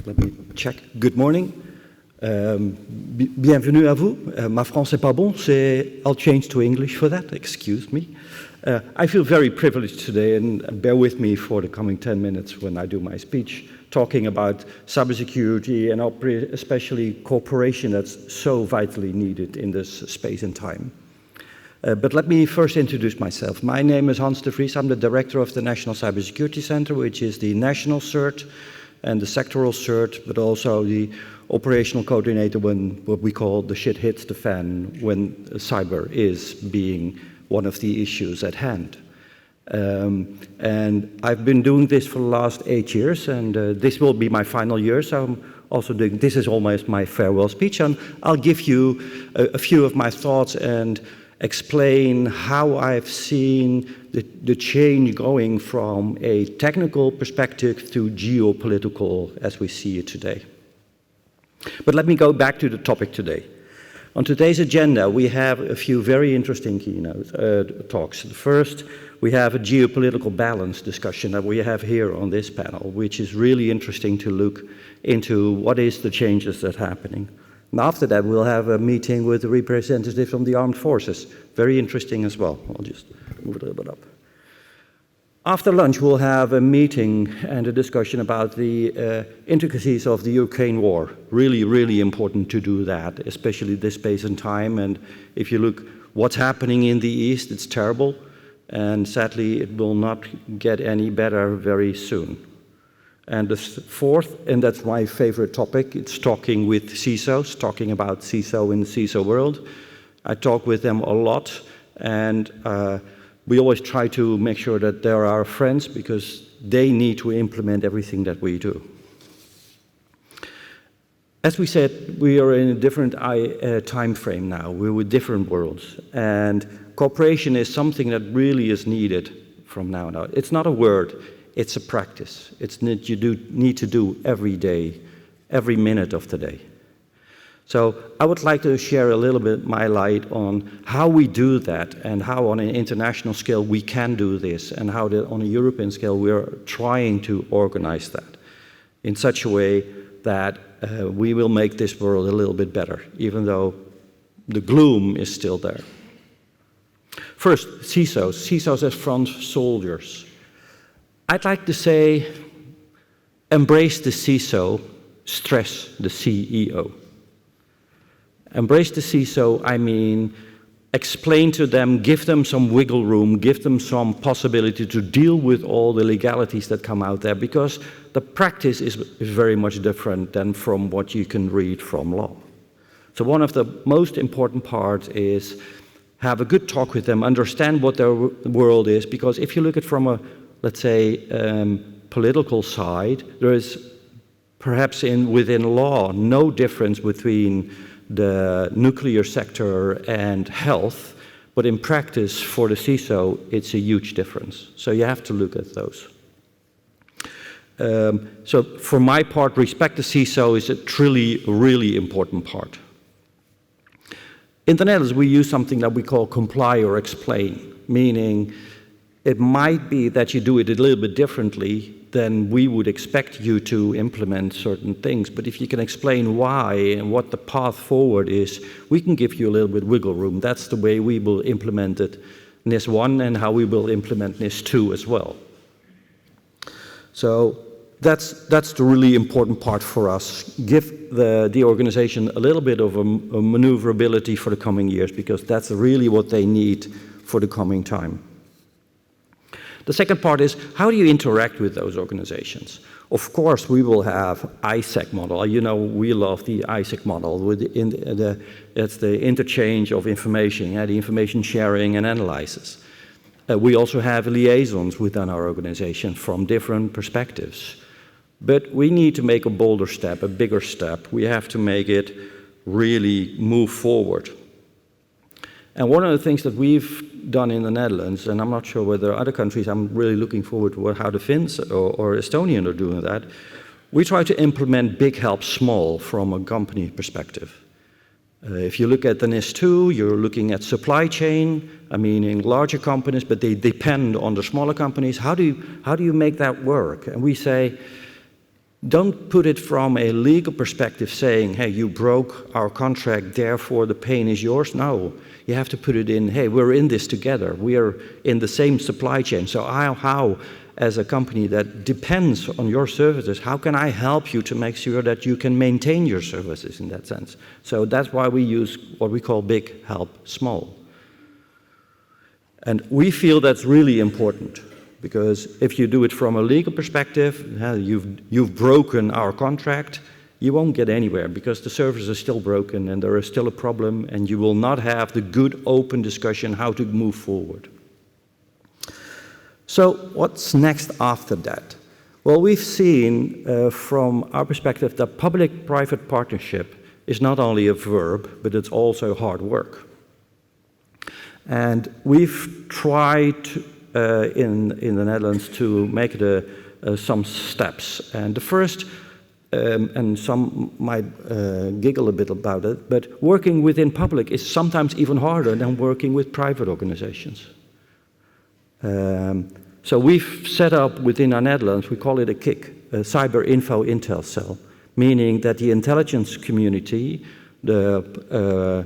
Let me check. Good morning. Bienvenue à vous. Ma France n'est pas bon, I'll change to English for that, excuse me. I feel very privileged today, and bear with me for the coming 10 minutes when I do my speech, talking about cybersecurity and especially cooperation that's so vitally needed in this space and time. But let me first introduce myself. My name is Hans de Vries. I'm the director of the National Cybersecurity Center, which is the national CERT and the sectoral CERT, but also the operational coordinator when what we call the shit hits the fan, when cyber is being one of the issues at hand. And I've been doing this for the last 8 years, and this will be my final year, so I'm also doing, this is almost my farewell speech, and I'll give you a few of my thoughts and explain how I've seen the change going from a technical perspective to geopolitical as we see it today. But let me go back to the topic today. On today's agenda, we have a few very interesting keynote talks. First, we have a geopolitical balance discussion that we have here on this panel, which is really interesting to look into what is the changes that are happening. And after that, we'll have a meeting with the representative from the armed forces. Very interesting as well. I'll just move it a little bit up. After lunch, we'll have a meeting and a discussion about the intricacies of the Ukraine war. Really, really important to do that, especially this space and time. And if you look what's happening in the East, it's terrible. And sadly, it will not get any better very soon. And the fourth, and that's my favorite topic, it's talking with CISOs, talking about CISO in the CISO world. I talk with them a lot, and we always try to make sure that they're our friends because they need to implement everything that we do. As we said, we are in a different time frame now. We're with different worlds, and cooperation is something that really is needed from now on. It's not a word. It's a practice. It's that you need to do every day, every minute of the day. So I would like to share a little bit my light on how we do that and how on an international scale we can do this and how on a European scale we're trying to organize that in such a way that we will make this world a little bit better, even though the gloom is still there. First, CISOs as front soldiers. I'd like to say, embrace the CISO, stress the CEO. Embrace the CISO, I mean, explain to them, give them some wiggle room, give them some possibility to deal with all the legalities that come out there, because the practice is very much different than from what you can read from law. So one of the most important parts is have a good talk with them, understand what their world is, because if you look at it from a let's say, political side, there is perhaps within law no difference between the nuclear sector and health, but in practice for the CISO, it's a huge difference. So you have to look at those. So for my part, respect the CISO is a really important part. In the Netherlands, we use something that we call comply or explain, meaning it might be that you do it a little bit differently than we would expect you to implement certain things. But if you can explain why and what the path forward is, we can give you a little bit wiggle room. That's the way we will implement it NIS 1 and how we will implement NIS 2 as well. So that's the really important part for us. Give the organization a little bit of a maneuverability for the coming years, because that's really what they need for the coming time. The second part is, how do you interact with those organizations? Of course, we will have ISAC model. You know, we love the ISAC model. It's the interchange of information, the information sharing and analysis. We also have liaisons within our organization from different perspectives. But we need to make a bolder step, a bigger step. We have to make it really move forward. And one of the things that we've done in the Netherlands, and I'm not sure whether other countries, I'm really looking forward to how the Finns or Estonians are doing that, we try to implement big help small from a company perspective. If you look at the NIS 2, you're looking at supply chain, meaning larger companies, but they depend on the smaller companies. How do you make that work? And we say, Don't put it from a legal perspective saying, hey, you broke our contract, therefore the pain is yours. No, you have to put it in, hey, we're in this together. We are in the same supply chain. So how as a company that depends on your services, how can I help you to make sure that you can maintain your services in that sense? So that's why we use what we call big, help, small. And we feel that's really important. Because if you do it from a legal perspective, you've broken our contract, you won't get anywhere because the service is still broken and there is still a problem and you will not have the good open discussion how to move forward. So what's next after that? Well, we've seen from our perspective that public-private partnership is not only a verb, but it's also hard work. And we've tried in the Netherlands to make it some steps. And the first, and some might giggle a bit about it, but working within public is sometimes even harder than working with private organizations. So we've set up within our Netherlands, we call it a KIC, a Cyber Info Intel Cell, meaning that the intelligence community, the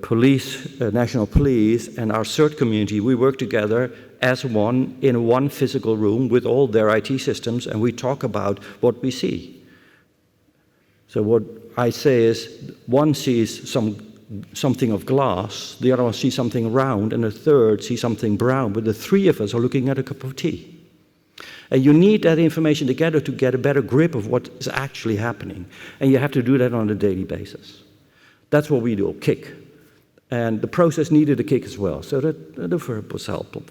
police, national police, and our CERT community, we work together as one in one physical room with all their IT systems, and we talk about what we see. So what I say is, one sees something of glass, the other one sees something round, and the third sees something brown, but the three of us are looking at a cup of tea. And you need that information together to get a better grip of what is actually happening. And you have to do that on a daily basis. That's what we do, kick. And the process needed a kick as well, so that the verb was helpful.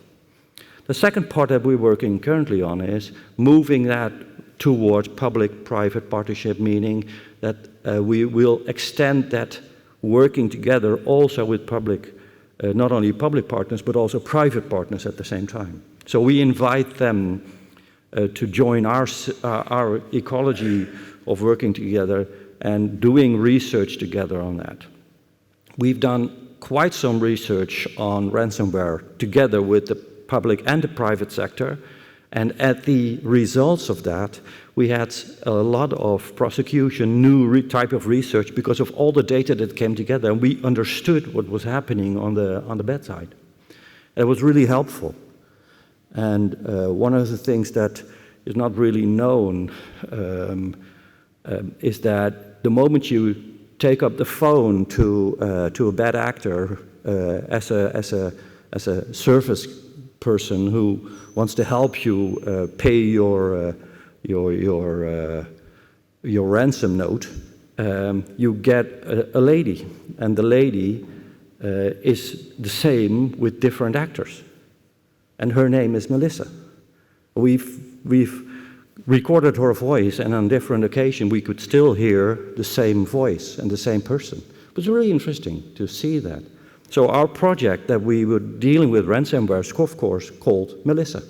The second part that we're working currently on is moving that towards public-private partnership, meaning that we will extend that working together also with public, not only public partners, but also private partners at the same time. So we invite them to join our ecology of working together and doing research together on that. We've done quite some research on ransomware together with the public and the private sector, and at the results of that, we had a lot of prosecution, new type of research because of all the data that came together, and we understood what was happening on the bedside. It was really helpful. And one of the things that is not really known is that the moment you take up the phone to a bad actor as a service person who wants to help you pay your ransom note, you get a lady, and the lady is the same with different actors, and her name is Melissa. We've recorded her voice, and on different occasions we could still hear the same voice and the same person. It was really interesting to see that. So our project that we were dealing with ransomware is, of course, called Melissa.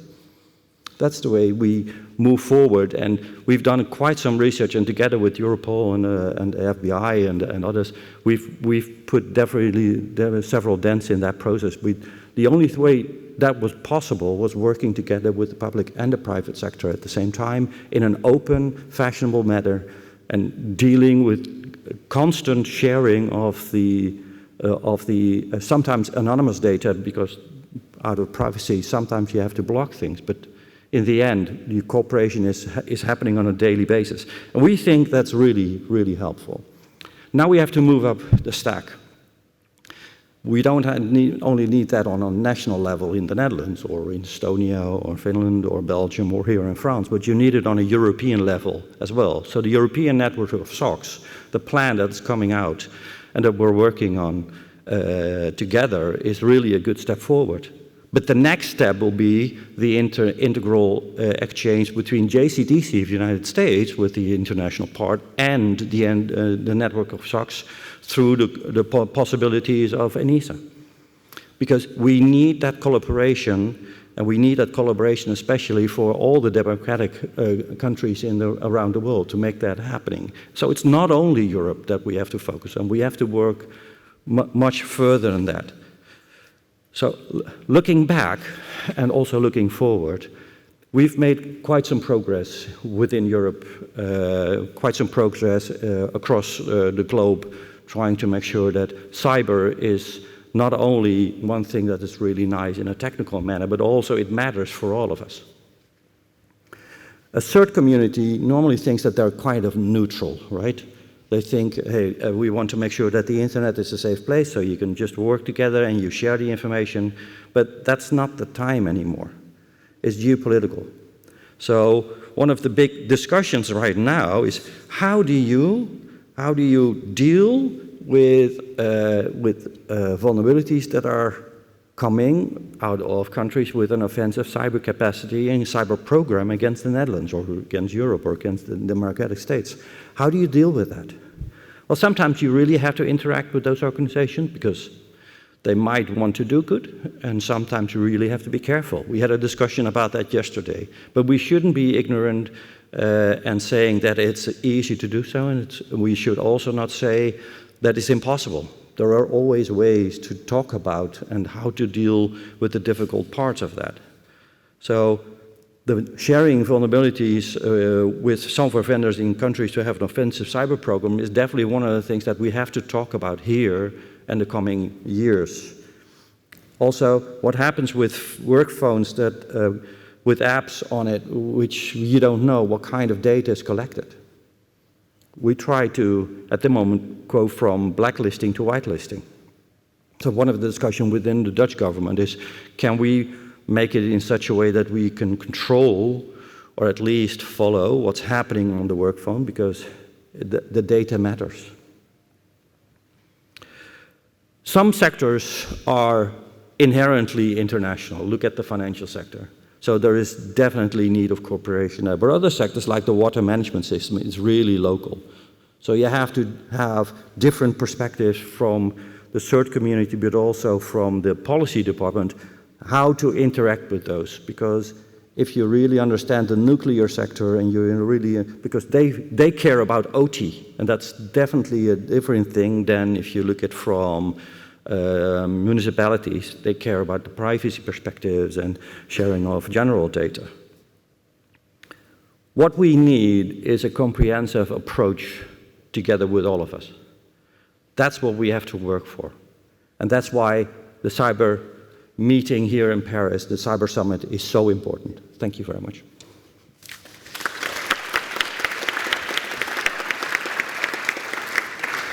That's the way we move forward, and we've done quite some research, and together with Europol and the FBI and others, we've put definitely several dents in that process. The only way that was possible was working together with the public and the private sector at the same time in an open, fashionable manner, and dealing with constant sharing of the sometimes anonymous data, because out of privacy, sometimes you have to block things, but in the end, the cooperation is happening on a daily basis. And we think that's really, really helpful. Now we have to move up the stack. We don't only need that on a national level in the Netherlands or in Estonia or Finland or Belgium or here in France, but you need it on a European level as well. So the European network of SOCs, the plan that's coming out and that we're working on together, is really a good step forward. But the next step will be the integral exchange between JCDC of the United States with the international part and the network of SOCs through the possibilities of ENISA. Because we need that collaboration, and we need that collaboration especially for all the democratic countries around the world to make that happening. So it's not only Europe that we have to focus on, we have to work much further than that. So looking back and also looking forward, We've made quite some progress within Europe, quite some progress across the globe, trying to make sure that cyber is not only one thing that is really nice in a technical manner, but also it matters for all of us. A third community normally thinks that they're kind of neutral, right? They think, hey, we want to make sure that the internet is a safe place, so you can just work together and you share the information, but that's not the time anymore. It's geopolitical. So one of the big discussions right now is how do you deal with vulnerabilities that are coming out of countries with an offensive cyber capacity and cyber program against the Netherlands or against Europe or against the Democratic States. How do you deal with that? Well, sometimes you really have to interact with those organizations because they might want to do good, and sometimes you really have to be careful. We had a discussion about that yesterday, but we shouldn't be ignorant and saying that it's easy to do so, and we should also not say that it's impossible. There are always ways to talk about and how to deal with the difficult parts of that. So the sharing vulnerabilities with some of our vendors in countries who have an offensive cyber program is definitely one of the things that we have to talk about here in the coming years. Also, what happens with work phones that with apps on it which you don't know what kind of data is collected. We try to, at the moment, go from blacklisting to whitelisting. So one of the discussions within the Dutch government is, can we make it in such a way that we can control or at least follow what's happening on the work phone, because the data matters. Some sectors are inherently international. Look at the financial sector. So there is definitely need of cooperation there. But other sectors, like the water management system, is really local. So you have to have different perspectives from the third community, but also from the policy department, how to interact with those. Because if you really understand the nuclear sector and you're really, because they care about OT, and that's definitely a different thing than if you look at from municipalities. They care about the privacy perspectives and sharing of general data. What we need is a comprehensive approach together with all of us. That's what we have to work for. And that's why the cyber meeting here in Paris, the Cyber Summit, is so important. Thank you very much.